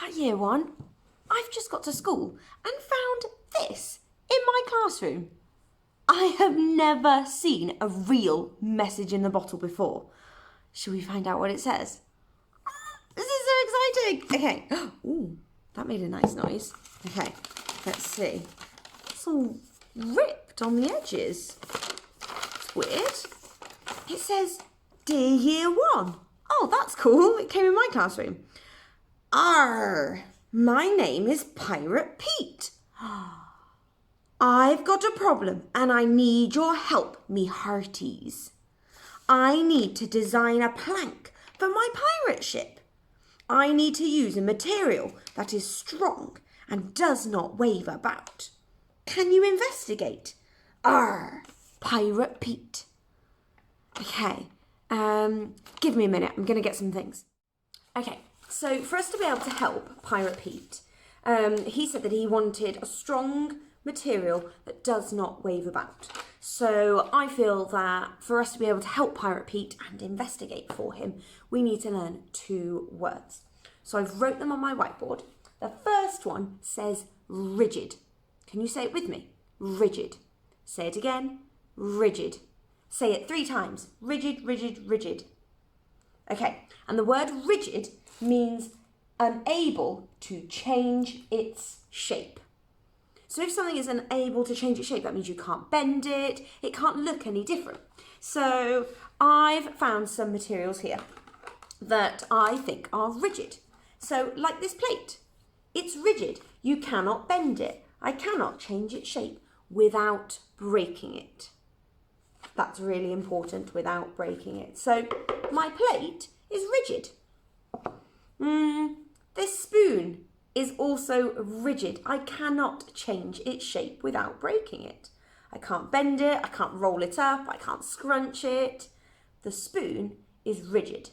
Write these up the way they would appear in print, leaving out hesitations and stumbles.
Hi, Year 1. I've just got to school and found this in my classroom. I have never seen a real message in the bottle before. Shall we find out what it says? This is so exciting. Okay. Ooh, that made a nice noise. Okay, let's see. It's all ripped on the edges. It's weird. It says, Dear Year 1. Oh, that's cool. It came in my classroom. Arr, my name is Pirate Pete. I've got a problem and I need your help, me hearties. I need to design a plank for my pirate ship. I need to use a material that is strong and does not wave about. Can you investigate? Arr, Pirate Pete. Okay, give me a minute. I'm going to get some things. Okay, so for us to be able to help Pirate Pete, he said that he wanted a strong material that does not wave about. So I feel that for us to be able to help Pirate Pete and investigate for him, we need to learn 2 words. So I've wrote them on my whiteboard. The first one says rigid. Can you say it with me? Rigid. Say it again. Rigid. Say it 3 times. Rigid, rigid, rigid. Okay, and the word rigid means unable to change its shape. So if something is unable to change its shape, that means you can't bend it, it can't look any different. So I've found some materials here that I think are rigid. So like this plate, it's rigid. You cannot bend it. I cannot change its shape without breaking it. That's really important, without breaking it. So my plate is rigid. This spoon is also rigid. I cannot change its shape without breaking it. I can't bend it, I can't roll it up, I can't scrunch it. The spoon is rigid.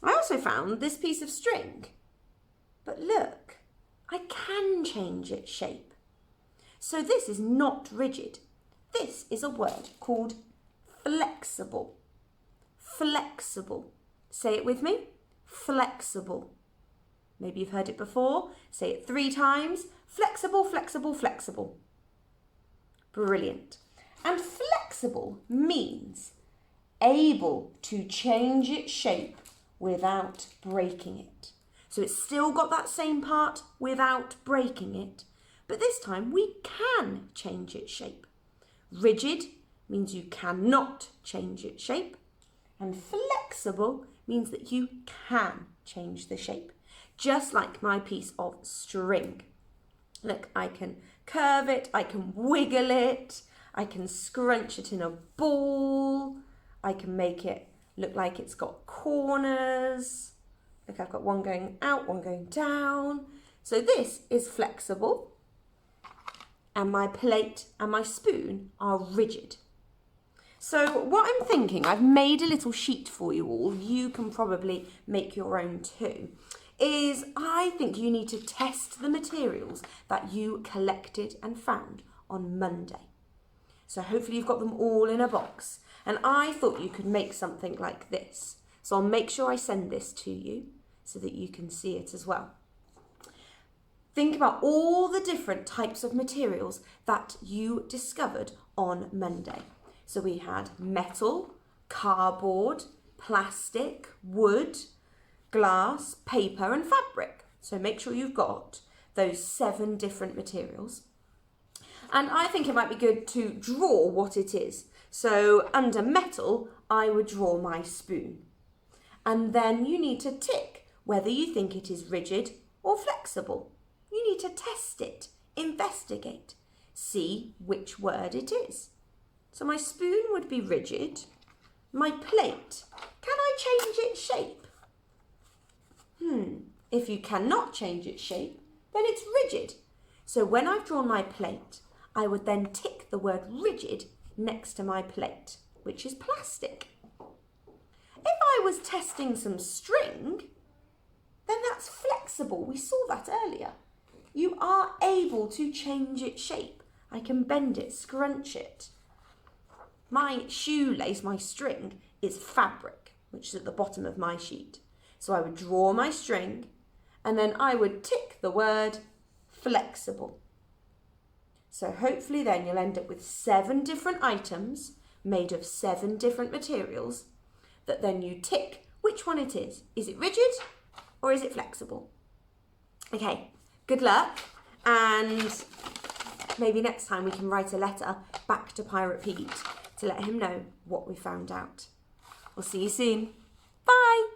I also found this piece of string. But look, I can change its shape. So this is not rigid. This is a word called flexible. Flexible. Say it with me. Flexible. Maybe you've heard it before. Say it 3 times. Flexible, flexible, flexible. Brilliant. And flexible means able to change its shape without breaking it. So it's still got that same part without breaking it. But this time we can change its shape. Rigid means you cannot change its shape. And flexible means that you can change the shape. Just like my piece of string. Look, I can curve it, I can wiggle it, I can scrunch it in a ball, I can make it look like it's got corners. Look, I've got one going out, one going down. So this is flexible. And my plate and my spoon are rigid. So what I'm thinking, I've made a little sheet for you all, you can probably make your own too, is I think you need to test the materials that you collected and found on Monday. So hopefully you've got them all in a box. And I thought you could make something like this. So I'll make sure I send this to you so that you can see it as well. Think about all the different types of materials that you discovered on Monday. So we had metal, cardboard, plastic, wood, glass, paper and fabric. So make sure you've got those 7 different materials. And I think it might be good to draw what it is. So under metal, I would draw my spoon. And then you need to tick whether you think it is rigid or flexible. You need to test it, investigate, see which word it is. So my spoon would be rigid. My plate, can I change its shape? If you cannot change its shape, then it's rigid. So when I've drawn my plate, I would then tick the word rigid next to my plate, which is plastic. If I was testing some string, then that's flexible. We saw that earlier. You are able to change its shape. I can bend it, scrunch it. My shoelace, my string, is fabric, which is at the bottom of my sheet. So I would draw my string and then I would tick the word flexible. So hopefully then you'll end up with 7 different items made of 7 different materials that then you tick which one it is. Is it rigid or is it flexible? Okay, good luck, and maybe next time we can write a letter back to Pirate Pete to let him know what we found out. We'll see you soon. Bye!